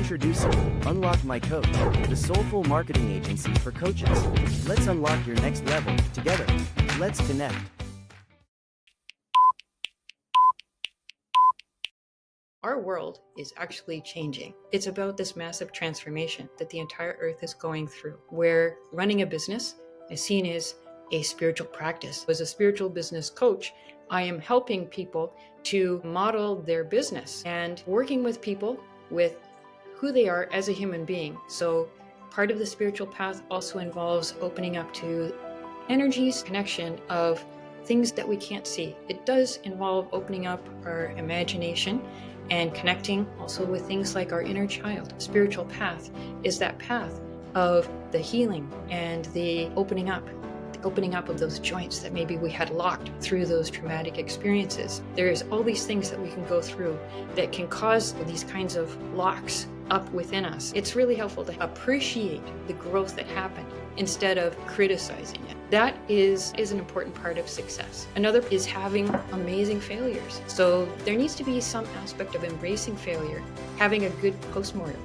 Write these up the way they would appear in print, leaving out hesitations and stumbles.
Introducing Unlock My Coach, the soulful marketing agency for coaches. Let's unlock your next level together. Let's connect. Our world is actually changing. It's about this massive transformation that the entire earth is going through, where running a business is seen as a spiritual practice. As a spiritual business coach, I am helping people to model their business and working with people with who they are as a human being. So part of the spiritual path also involves opening up to energies, connection of things that we can't see. It does involve opening up our imagination and connecting also with things like our inner child. Spiritual path is that path of the healing and the opening up of those joints that maybe we had locked through those traumatic experiences. There's all these things that we can go through that can cause these kinds of locks up within us. It's really helpful to appreciate the growth that happened instead of criticizing it. That is an important part of success. Another is having amazing failures. So there needs to be some aspect of embracing failure, having a good postmortem,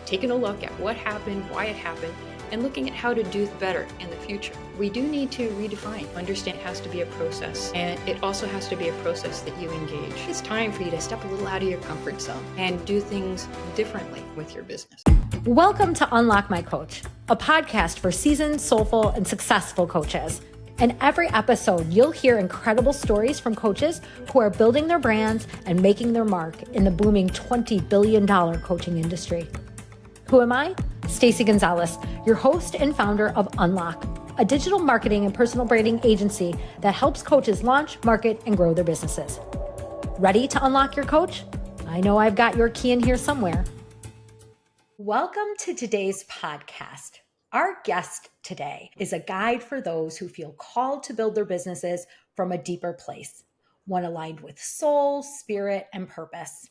taking a look at what happened, why it happened, and looking at how to do better in the future. We do need to redefine. Understand it has to be a process, and it also has to be a process that you engage. It's time for you to step a little out of your comfort zone and do things differently with your business. Welcome to Unlock My Coach, a podcast for seasoned, soulful, and successful coaches. In every episode, you'll hear incredible stories from coaches who are building their brands and making their mark in the booming $20 billion coaching industry. Who am I? Stacey Gonzalez, your host and founder of Unlock, a digital marketing and personal branding agency that helps coaches launch, market, and grow their businesses. Ready to unlock your coach? I know I've got your key in here somewhere. Welcome to today's podcast. Our guest today is a guide for those who feel called to build their businesses from a deeper place, one aligned with soul, spirit, and purpose.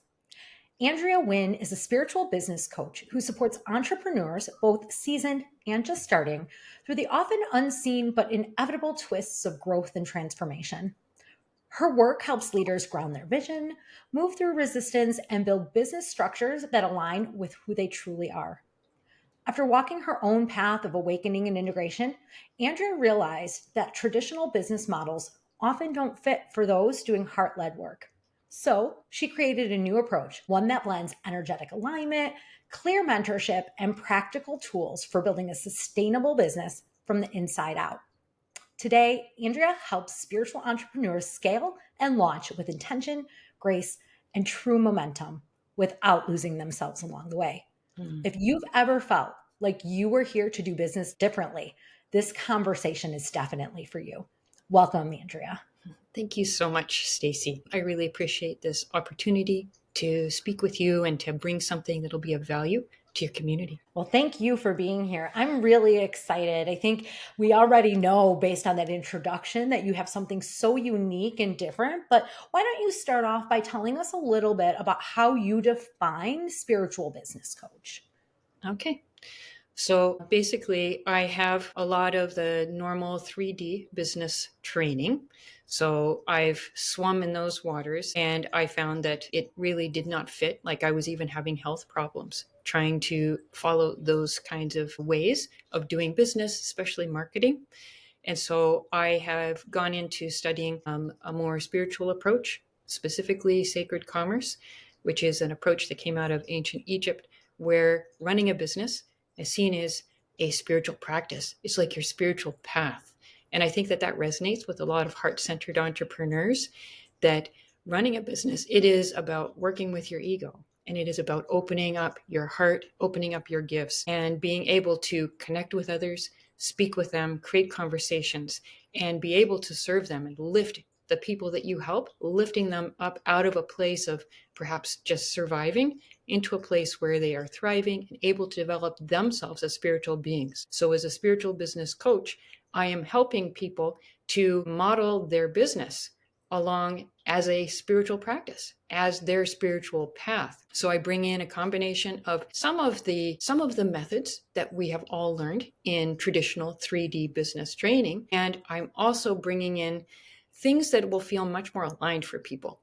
Andrea Winn is a spiritual business coach who supports entrepreneurs, both seasoned and just starting, through the often unseen but inevitable twists of growth and transformation. Her work helps leaders ground their vision, move through resistance, and build business structures that align with who they truly are. After walking her own path of awakening and integration, Andrea realized that traditional business models often don't fit for those doing heart-led work. So she created a new approach, one that blends energetic alignment, clear mentorship, and practical tools for building a sustainable business from the inside out. Today, Andrea helps spiritual entrepreneurs scale and launch with intention, grace, and true momentum without losing themselves along the way. If you've ever felt like you were here to do business differently, this conversation is definitely for you. Welcome, Andrea. Thank you so much, Stacey. I really appreciate this opportunity to speak with you and to bring something that'll be of value to your community. Well, thank you for being here. I'm really excited. I think we already know based on that introduction that you have something so unique and different, but why don't you start off by telling us a little bit about how you define spiritual business coach? Okay. So basically, I have a lot of the normal 3D business training. So I've swum in those waters and I found that it really did not fit. Like I was even having health problems trying to follow those kinds of ways of doing business, especially marketing. And so I have gone into studying a more spiritual approach, specifically sacred commerce, which is an approach that came out of ancient Egypt, where running a business is seen as a spiritual practice. It's like your spiritual path. And I think that that resonates with a lot of heart-centered entrepreneurs, that running a business, it is about working with your ego. And it is about opening up your heart, opening up your gifts, and being able to connect with others, speak with them, create conversations, and be able to serve them and lift the people that you help, lifting them up out of a place of perhaps just surviving into a place where they are thriving and able to develop themselves as spiritual beings. So as a spiritual business coach, I am helping people to model their business along as a spiritual practice, as their spiritual path. So I bring in a combination of some of the methods that we have all learned in traditional 3D business training. And I'm also bringing in things that will feel much more aligned for people.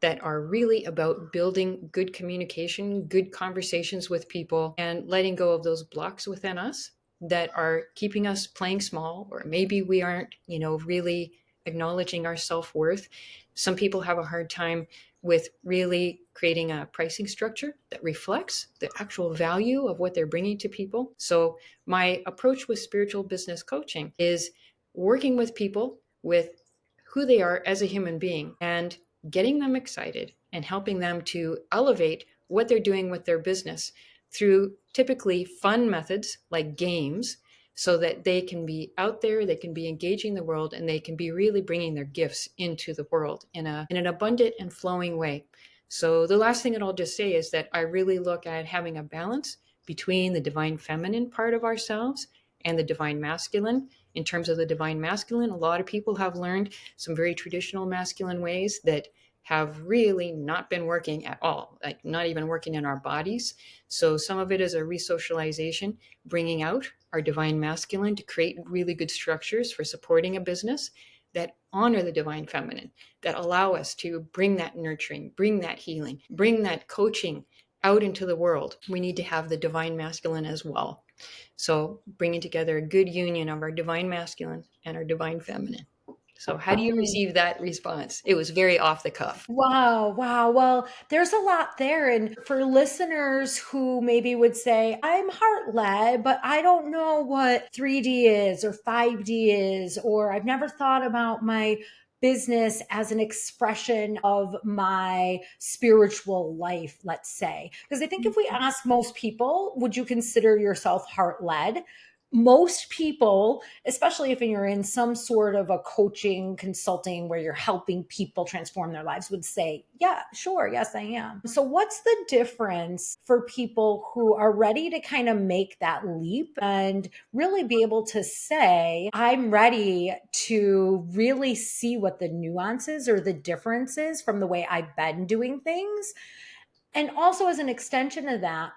that are really about building good communication, good conversations with people, and letting go of those blocks within us that are keeping us playing small, or maybe we aren't, really acknowledging our self-worth. Some people have a hard time with really creating a pricing structure that reflects the actual value of what they're bringing to people. So my approach with spiritual business coaching is working with people with who they are as a human being and getting them excited and helping them to elevate what they're doing with their business through typically fun methods like games, so that they can be out there, they can be engaging the world, and they can be really bringing their gifts into the world in an abundant and flowing way. So the last thing that I'll just say is that I really look at having a balance between the divine feminine part of ourselves and the divine masculine. In terms of the divine masculine, a lot of people have learned some very traditional masculine ways that have really not been working at all, like not even working in our bodies. So some of it is a resocialization, bringing out our divine masculine to create really good structures for supporting a business that honor the divine feminine, that allow us to bring that nurturing, bring that healing, bring that coaching out into the world. We need to have the divine masculine as well. So bringing together a good union of our divine masculine and our divine feminine. So how do you receive that response? It was very off the cuff. Wow, wow. Well, there's a lot there. And for listeners who maybe would say, I'm heart led, but I don't know what 3D is or 5D is, or I've never thought about my business as an expression of my spiritual life, let's say. Because I think if we ask most people, would you consider yourself heart led? Most people, especially if you're in some sort of a coaching consulting where you're helping people transform their lives, would say, yeah, sure. Yes, I am. So what's the difference for people who are ready to kind of make that leap and really be able to say, I'm ready to really see what the nuances or the differences from the way I've been doing things? And also, as an extension of that,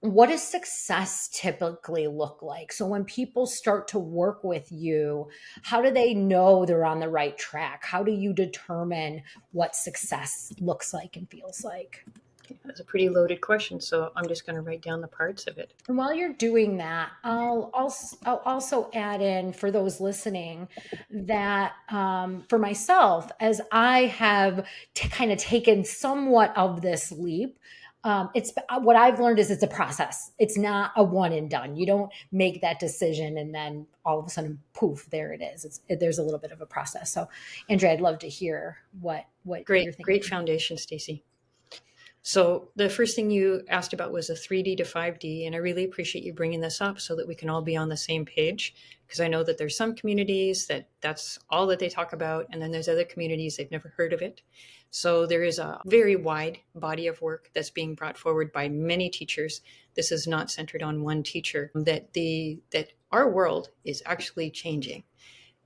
what does success typically look like? So when people start to work with you, how do they know they're on the right track? How do you determine what success looks like and feels like? That's a pretty loaded question, so I'm just going to write down the parts of it. And while you're doing that, I'll also add in for those listening that for myself, as I have kind of taken somewhat of this leap, it's what I've learned is it's a process. It's not a one and done. You don't make that decision and then all of a sudden, poof, there it is. There's a little bit of a process. So, Andrea, I'd love to hear what you're thinking. Great foundation, Stacey. So the first thing you asked about was a 3D to 5D, and I really appreciate you bringing this up so that we can all be on the same page, because I know that there's some communities that's all that they talk about, and then there's other communities they've never heard of it. So there is a very wide body of work that's being brought forward by many teachers. This is not centered on one teacher, that our world is actually changing.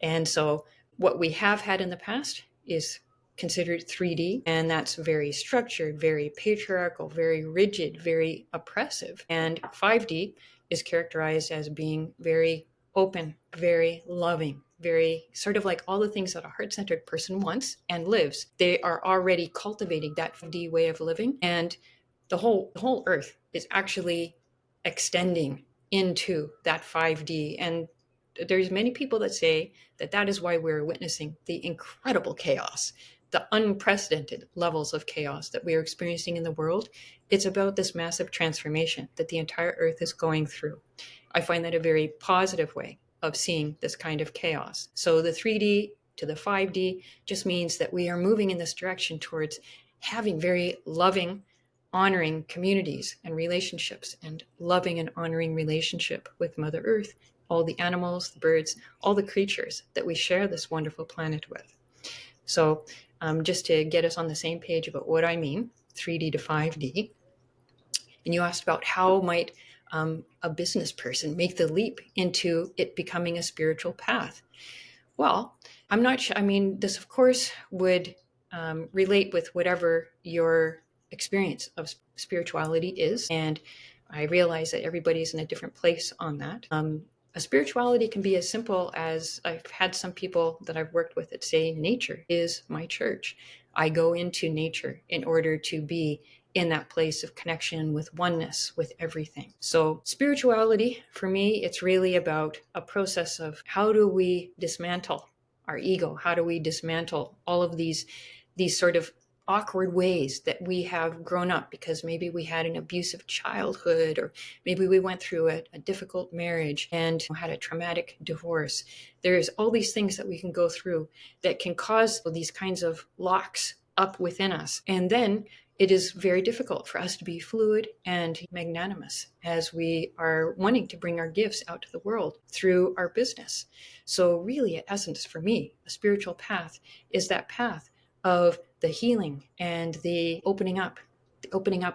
And so what we have had in the past is considered 3D, and that's very structured, very patriarchal, very rigid, very oppressive. And 5D is characterized as being very open, very loving, very sort of like all the things that a heart-centered person wants and lives. They are already cultivating that 5D way of living, and the whole earth is actually extending into that 5D. And there's many people that say that is why we're witnessing the incredible chaos, the unprecedented levels of chaos that we are experiencing in the world. It's about this massive transformation that the entire earth is going through. I find that a very positive way of seeing this kind of chaos. So the 3D to the 5D just means that we are moving in this direction towards having very loving, honoring communities and relationships, and loving and honoring relationship with Mother Earth, all the animals, the birds, all the creatures that we share this wonderful planet with. So just to get us on the same page about what I mean, 3D to 5D. And you asked about how might a business person make the leap into it becoming a spiritual path. Well, I'm not sure. I mean, this, of course, would relate with whatever your experience of spirituality is. And I realize that everybody's in a different place on that. A spirituality can be as simple as, I've had some people that I've worked with that say nature is my church. I go into nature in order to be in that place of connection with oneness with everything. So spirituality, for me, it's really about a process of how do we dismantle our ego? How do we dismantle all of these sort of awkward ways that we have grown up because maybe we had an abusive childhood, or maybe we went through a difficult marriage and had a traumatic divorce. There's all these things that we can go through that can cause these kinds of locks up within us. And then it is very difficult for us to be fluid and magnanimous as we are wanting to bring our gifts out to the world through our business. So really, in essence, for me, a spiritual path is that path of the healing and the opening up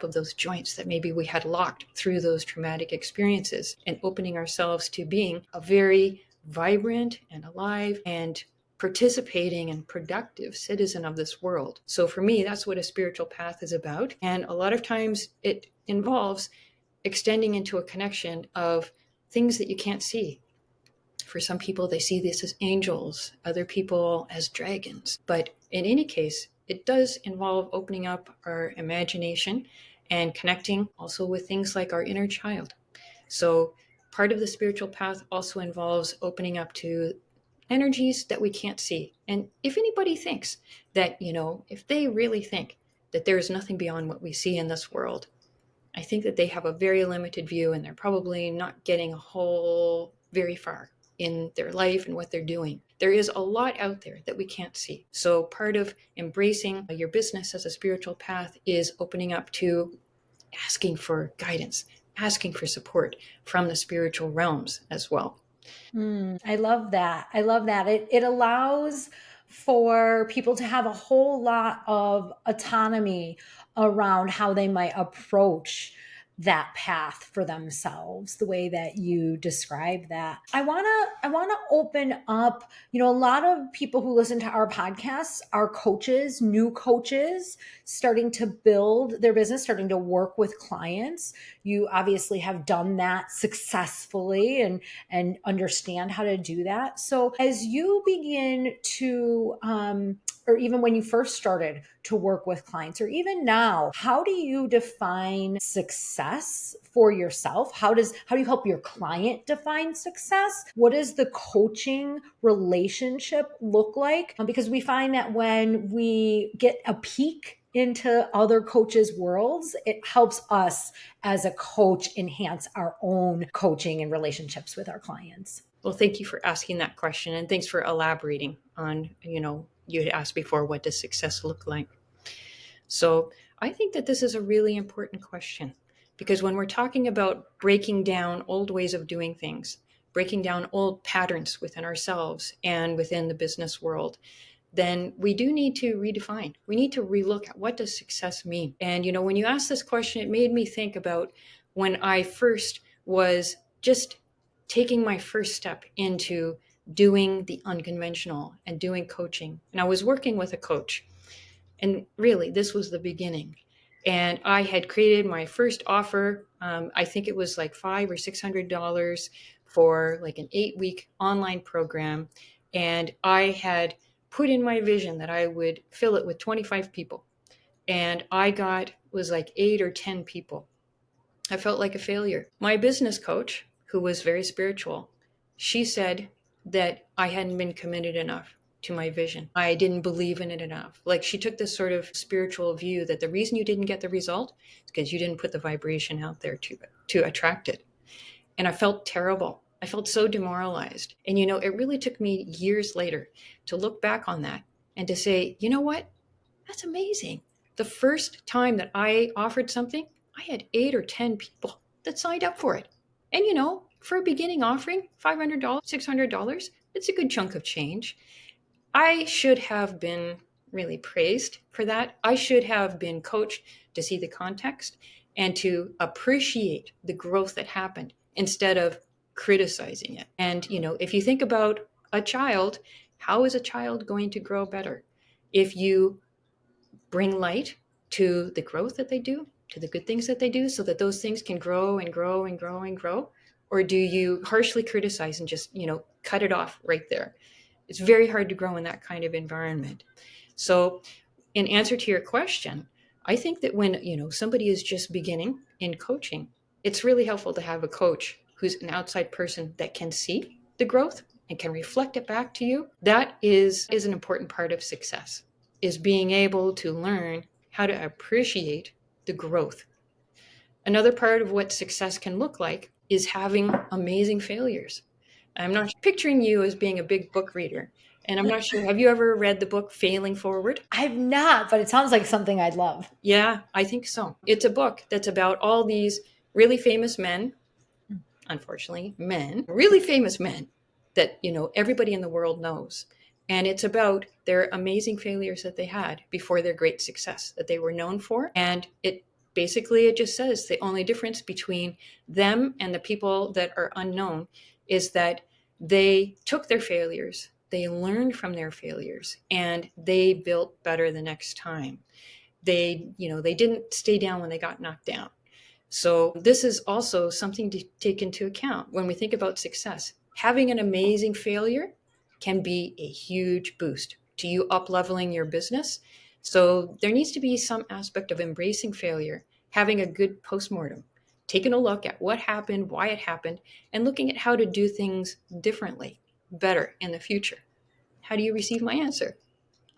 of those joints that maybe we had locked through those traumatic experiences, and opening ourselves to being a very vibrant and alive and participating and productive citizen of this world. So for me, that's what a spiritual path is about. And a lot of times it involves extending into a connection of things that you can't see. For some people, they see this as angels, other people as dragons. But in any case, it does involve opening up our imagination and connecting also with things like our inner child. So part of the spiritual path also involves opening up to energies that we can't see. And if anybody thinks that, if they really think that there is nothing beyond what we see in this world, I think that they have a very limited view, and they're probably not getting very far in their life and what they're doing. There is a lot out there that we can't see. So part of embracing your business as a spiritual path is opening up to asking for guidance, asking for support from the spiritual realms as well. I love that. I love that. It allows for people to have a whole lot of autonomy around how they might approach that path for themselves, the way that you describe that. I want to open up, a lot of people who listen to our podcasts are coaches, new coaches starting to build their business, starting to work with clients. You obviously have done that successfully and understand how to do that. So as you begin to or even when you first started to work with clients, or even now, how do you define success for yourself? How do you help your client define success? What does the coaching relationship look like? Because we find that when we get a peek into other coaches' worlds, it helps us as a coach enhance our own coaching and relationships with our clients. Well, thank you for asking that question, and thanks for elaborating on, you had asked before, what does success look like? So I think that this is a really important question, because when we're talking about breaking down old ways of doing things, breaking down old patterns within ourselves and within the business world, then we do need to redefine. We need to relook at what does success mean? And, when you asked this question, it made me think about when I first was just taking my first step into doing the unconventional and doing coaching. And I was working with a coach. And really, this was the beginning. And I had created my first offer. I think it was like $500 or $600 for like an 8-week online program. And I had put in my vision that I would fill it with 25 people. And I was like 8 or 10 people. I felt like a failure. My business coach, who was very spiritual, she said that I hadn't been committed enough to my vision. I didn't believe in it enough. Like, she took this sort of spiritual view that the reason you didn't get the result is because you didn't put the vibration out there to attract it. And I felt terrible. I felt so demoralized. And, it really took me years later to look back on that and to say, you know what? That's amazing. The first time that I offered something, I had 8 or 10 people that signed up for it. And, for a beginning offering, $500, $600, it's a good chunk of change. I should have been really praised for that. I should have been coached to see the context and to appreciate the growth that happened instead of criticizing it. And, if you think about a child, how is a child going to grow better? If you bring light to the growth that they do, to the good things that they do, so that those things can grow and grow and grow and grow? Or do you harshly criticize and just, cut it off right there? It's very hard to grow in that kind of environment. So in answer to your question, I think that when, somebody is just beginning in coaching, it's really helpful to have a coach who's an outside person that can see the growth and can reflect it back to you. That is an important part of success, is being able to learn how to appreciate the growth. Another part of what success can look like is having amazing failures. I'm not picturing you as being a big book reader. And I'm not sure, have you ever read the book Failing Forward? I've not, but it sounds like something I'd love. Yeah, I think so. It's a book that's about all these really famous men, unfortunately, really famous men that, everybody in the world knows. And it's about their amazing failures that they had before their great success that they were known for. And it just says the only difference between them and the people that are unknown is that they took their failures, they learned from their failures, and they built better the next time. They didn't stay down when they got knocked down. So this is also something to take into account when we think about success. Having an amazing failure can be a huge boost to you up-leveling your business. So there needs to be some aspect of embracing failure, having a good postmortem, taking a look at what happened, why it happened, and looking at how to do things differently, better in the future. How do you receive my answer?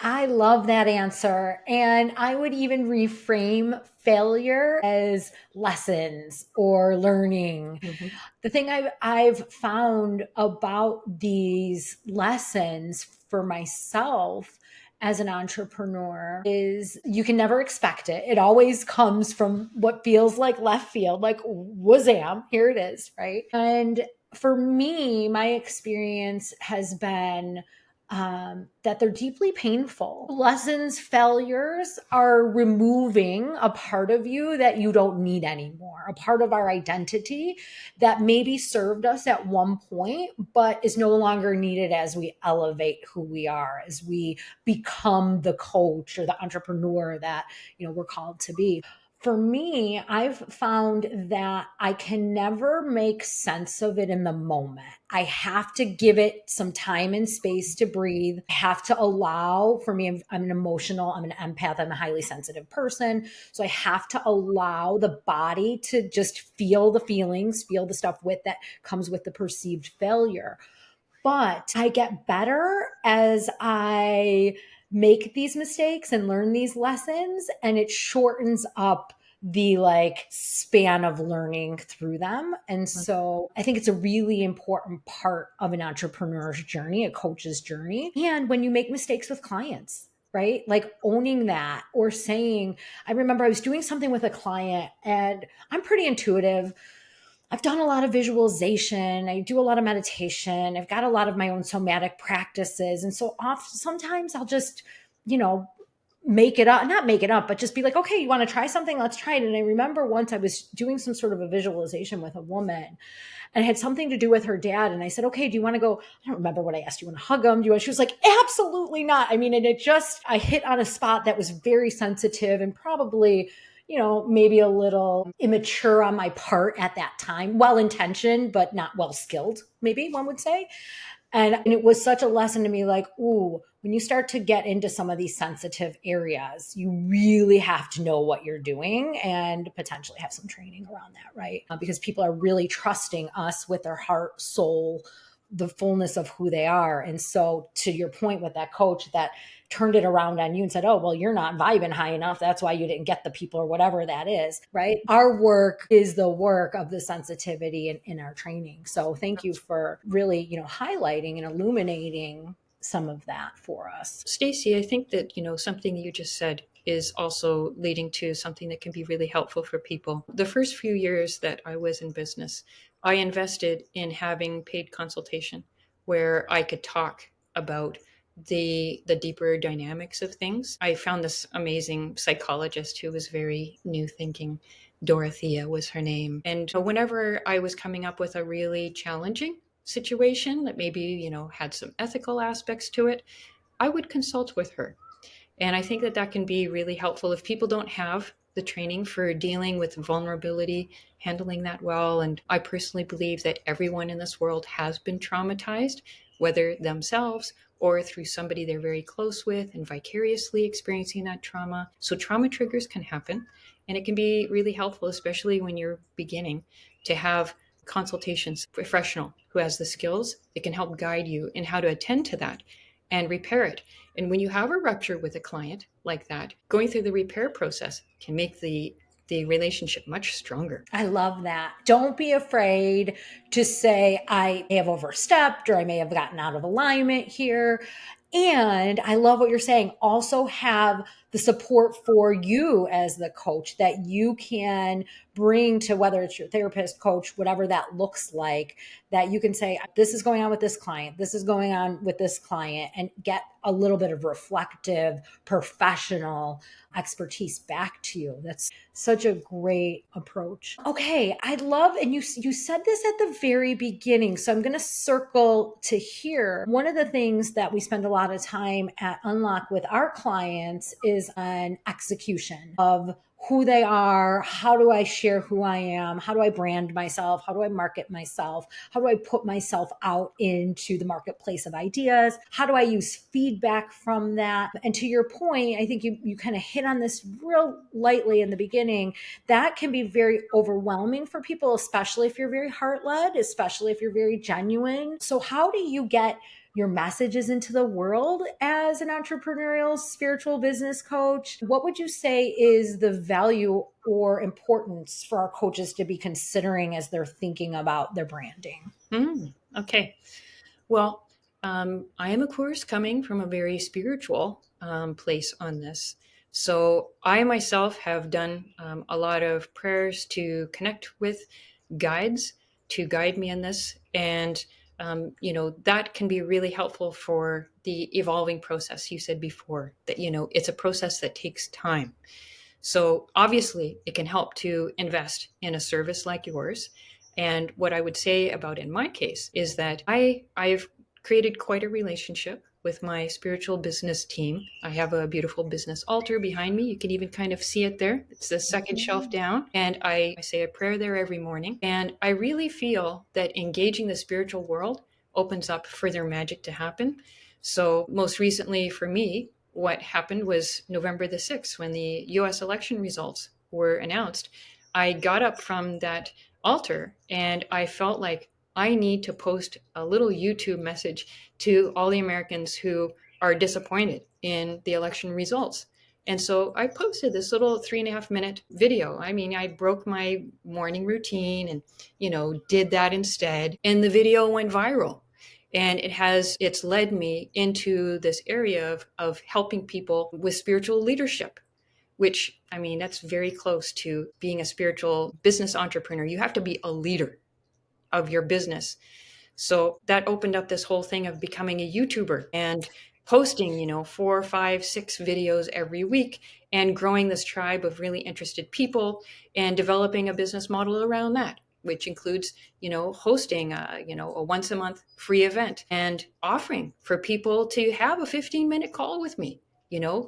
I love that answer. And I would even reframe failure as lessons or learning. Mm-hmm. The thing I've found about these lessons for myself as an entrepreneur is you can never expect it. It always comes from what feels like left field, like wazam, here it is, right? And for me, my experience has been that they're deeply painful. Lessons, failures are removing a part of you that you don't need anymore, a part of our identity that maybe served us at one point, but is no longer needed as we elevate who we are, as we become the coach or the entrepreneur that, we're called to be. For me, I've found that I can never make sense of it in the moment. I have to give it some time and space to breathe. I have to allow, for me, I'm an empath, I'm a highly sensitive person. So I have to allow the body to just feel the feelings, feel the stuff that comes with the perceived failure. But I get better as I make these mistakes and learn these lessons, and it shortens up the span of learning through them. And so I think it's a really important part of an entrepreneur's journey, a coach's journey. And when you make mistakes with clients, right? Like owning that or saying, I remember I was doing something with a client and I'm pretty intuitive. I've done a lot of visualization. I do a lot of meditation. I've got a lot of my own somatic practices. And so sometimes I'll just, not make it up, but just be like, okay, you want to try something? Let's try it. And I remember once I was doing some sort of a visualization with a woman and it had something to do with her dad. And I said, okay, do you want to go? I don't remember what I asked. Do you want to hug him? She was like, absolutely not. I mean, and I hit on a spot that was very sensitive and probably, maybe a little immature on my part at that time, well-intentioned, but not well-skilled, maybe one would say. And it was such a lesson to me, like, ooh, when you start to get into some of these sensitive areas, you really have to know what you're doing and potentially have some training around that, right? Because people are really trusting us with their heart, soul, the fullness of who they are. And so to your point with that coach that turned it around on you and said, oh, well, you're not vibing high enough. That's why you didn't get the people or whatever that is, right? Our work is the work of the sensitivity in our training. So thank you for really, highlighting and illuminating some of that for us. Stacey, I think that, something you just said is also leading to something that can be really helpful for people. The first few years that I was in business, I invested in having paid consultation where I could talk about the deeper dynamics of things. I found this amazing psychologist who was very new thinking. Dorothea was her name. And whenever I was coming up with a really challenging situation that maybe, had some ethical aspects to it, I would consult with her. And I think that can be really helpful if people don't have the training for dealing with vulnerability, handling that well. And I personally believe that everyone in this world has been traumatized, whether themselves or through somebody they're very close with and vicariously experiencing that trauma. So trauma triggers can happen, and it can be really helpful, especially when you're beginning, to have consultations, professional who has the skills that can help guide you in how to attend to that and repair it. And when you have a rupture with a client like that, going through the repair process can make the relationship much stronger. I love that. Don't be afraid to say, I may have overstepped or I may have gotten out of alignment here. And I love what you're saying. Also have the support for you as the coach that you can bring to, whether it's your therapist, coach, whatever that looks like, that you can say, this is going on with this client, this is going on with this client, and get a little bit of reflective, professional expertise back to you. That's such a great approach. Okay, I'd love, and you said this at the very beginning, so I'm going to circle to here. One of the things that we spend a lot of time at Unlock with our clients is on execution of who they are. How do I share who I am? How do I brand myself? How do I market myself? How do I put myself out into the marketplace of ideas? How do I use feedback from that? And to your point, I think you kind of hit on this real lightly in the beginning. That can be very overwhelming for people, especially if you're very heart-led, especially if you're very genuine. So how do you get your messages into the world as an entrepreneurial spiritual business coach? What would you say is the value or importance for our coaches to be considering as they're thinking about their branding? Okay. Well, I am, of course, coming from a very spiritual place on this. So I myself have done a lot of prayers to connect with guides to guide me in this. And that can be really helpful for the evolving process. You said before that, it's a process that takes time. So obviously it can help to invest in a service like yours. And what I would say about in my case is that I've created quite a relationship with my spiritual business team. I have a beautiful business altar behind me. You can even kind of see it there. It's the second shelf down. And I say a prayer there every morning. And I really feel that engaging the spiritual world opens up further magic to happen. So most recently for me, what happened was November the 6th, when the US election results were announced. I got up from that altar and I felt like I need to post a little YouTube message to all the Americans who are disappointed in the election results. And so I posted this little 3.5-minute video. I mean, I broke my morning routine and, did that instead. And the video went viral. And it's led me into this area of helping people with spiritual leadership, which, I mean, that's very close to being a spiritual business entrepreneur. You have to be a leader of your business. So that opened up this whole thing of becoming a YouTuber and posting, 4, 5, 6 videos every week and growing this tribe of really interested people and developing a business model around that, which includes, hosting a once a month free event and offering for people to have a 15-minute call with me,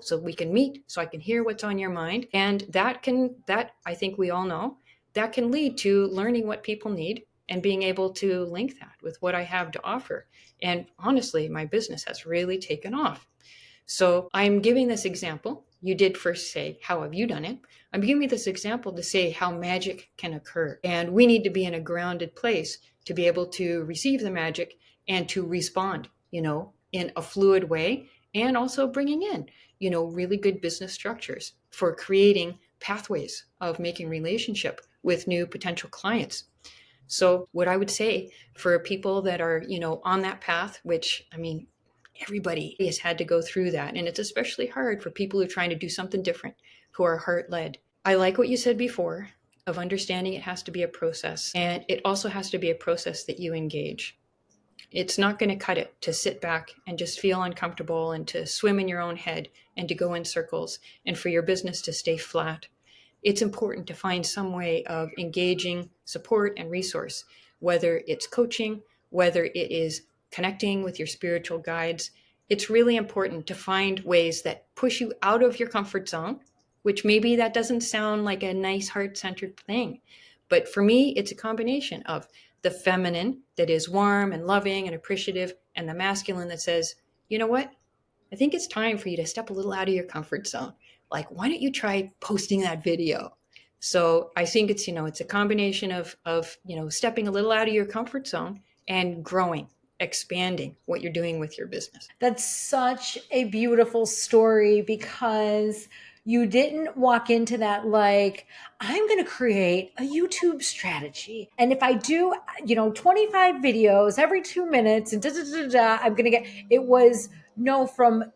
so we can meet, so I can hear what's on your mind. And that I think we all know, that can lead to learning what people need and being able to link that with what I have to offer. And honestly, my business has really taken off. So I'm giving this example. You did first say, how have you done it? I'm giving this example to say how magic can occur. And we need to be in a grounded place to be able to receive the magic and to respond, in a fluid way, and also bringing in, really good business structures for creating pathways of making relationship with new potential clients. So what I would say for people that are, on that path, which, I mean, everybody has had to go through that. And it's especially hard for people who are trying to do something different, who are heart-led. I like what you said before of understanding it has to be a process. And it also has to be a process that you engage. It's not going to cut it to sit back and just feel uncomfortable and to swim in your own head and to go in circles and for your business to stay flat. It's important to find some way of engaging support and resource, whether it's coaching, whether it is connecting with your spiritual guides. It's really important to find ways that push you out of your comfort zone, which maybe that doesn't sound like a nice heart-centered thing. But for me, it's a combination of the feminine that is warm and loving and appreciative, and the masculine that says, you know what? I think it's time for you to step a little out of your comfort zone. Like, why don't you try posting that video? So I think it's, it's a combination of, stepping a little out of your comfort zone and growing, expanding what you're doing with your business. That's such a beautiful story because you didn't walk into that like, I'm going to create a YouTube strategy. And if I do, 25 videos every 2 minutes and I'm going to get, it was no, from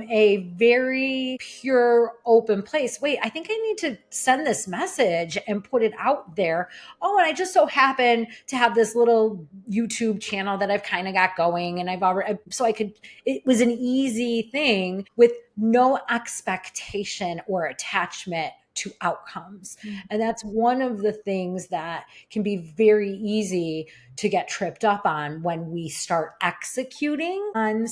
a very pure open place. Wait, I think I need to send this message and put it out there. Oh, and I just so happen to have this little YouTube channel that I've kind of got going, and it was an easy thing with no expectation or attachment to outcomes. And that's one of the things that can be very easy to get tripped up on when we start executing on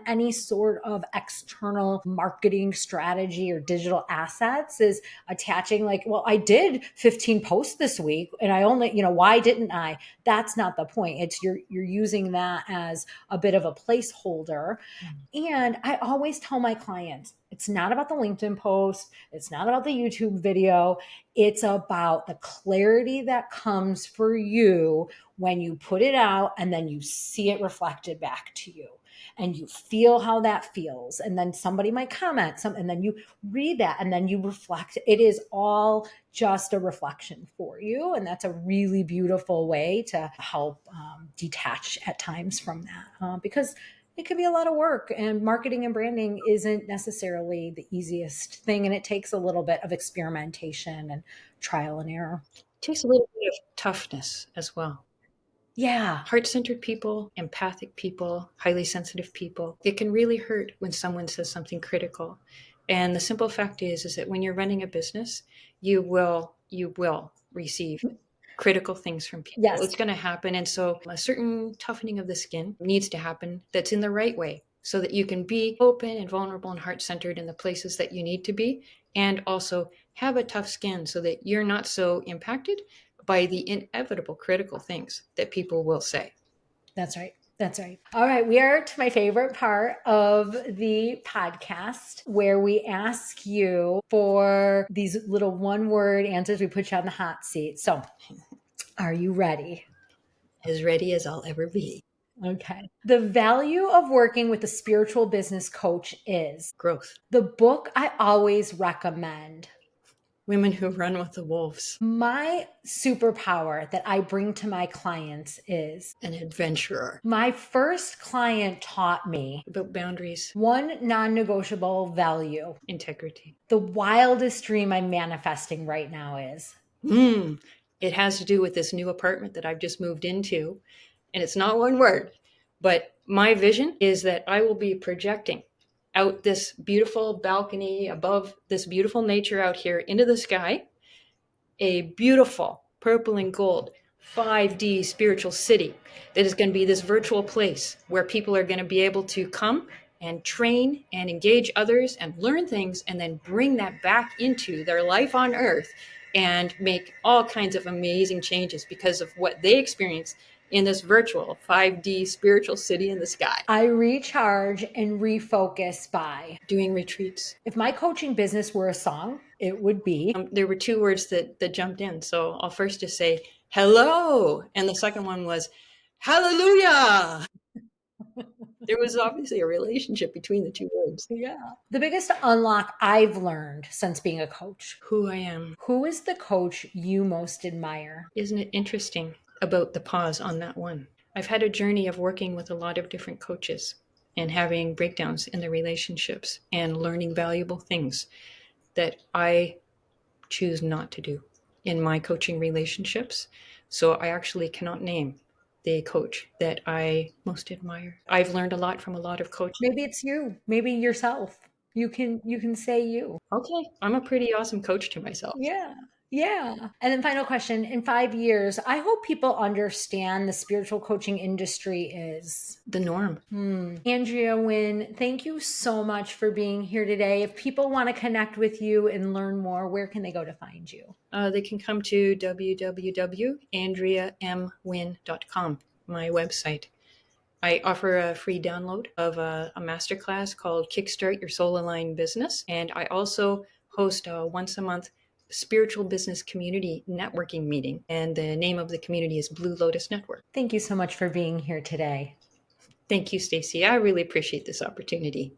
any sort of external marketing strategy or digital assets, is attaching like, well, I did 15 posts this week and I only, why didn't I? That's not the point. It's you're using that as a bit of a placeholder. And I always tell my clients, it's not about the LinkedIn post. It's not about the YouTube video. It's about the clarity that comes for you when you put it out and then you see it reflected back to you and you feel how that feels. And then somebody might comment and then you read that and then you reflect. It is all just a reflection for you. And that's a really beautiful way to help detach at times from that because it can be a lot of work, and marketing and branding isn't necessarily the easiest thing. And it takes a little bit of experimentation and trial and error. It takes a little bit of toughness as well. Yeah. Heart-centered people, empathic people, highly sensitive people. It can really hurt when someone says something critical. And the simple fact is that when you're running a business, you will receive critical things from people. Yes. It's going to happen. And so a certain toughening of the skin needs to happen that's in the right way so that you can be open and vulnerable and heart-centered in the places that you need to be, and also have a tough skin so that you're not so impacted by the inevitable critical things that people will say. That's right. That's right. All right. We are to my favorite part of the podcast where we ask you for these little one-word answers. We put you on the hot seat. So are you ready? As ready as I'll ever be. Okay. The value of working with a spiritual business coach is growth. The book I always recommend. Women Who Run with the Wolves. My superpower that I bring to my clients is an adventurer. My first client taught me about boundaries. One non-negotiable value. Integrity. The wildest dream I'm manifesting right now is it has to do with this new apartment that I've just moved into. And it's not one word, but my vision is that I will be projecting out this beautiful balcony above this beautiful nature out here into the sky, a beautiful purple and gold 5D spiritual city that is going to be this virtual place where people are going to be able to come and train and engage others and learn things and then bring that back into their life on earth and make all kinds of amazing changes because of what they experience in this virtual 5D spiritual city in the sky. I recharge and refocus by doing retreats. If my coaching business were a song, it would be... there were two words that jumped in. So I'll first just say, hello. And the second one was, hallelujah. There was obviously a relationship between the two words. Yeah. The biggest unlock I've learned since being a coach. Who I am. Who is the coach you most admire? Isn't it interesting about the pause on that one? I've had a journey of working with a lot of different coaches and having breakdowns in the relationships and learning valuable things that I choose not to do in my coaching relationships. So I actually cannot name the coach that I most admire. I've learned a lot from a lot of coaches. Maybe it's you. Maybe yourself. You can say you. Okay. I'm a pretty awesome coach to myself. Yeah. Yeah. And then final question, in 5 years, I hope people understand the spiritual coaching industry is the norm. Andrea Winn, thank you so much for being here today. If people want to connect with you and learn more, where can they go to find you? They can come to www.andreamwinn.com, my website. I offer a free download of a masterclass called Kickstart Your Soul Aligned Business. And I also host a once a month spiritual business community networking meeting. And the name of the community is Blue Lotus Network. Thank you so much for being here today. Thank you, Stacey. I really appreciate this opportunity.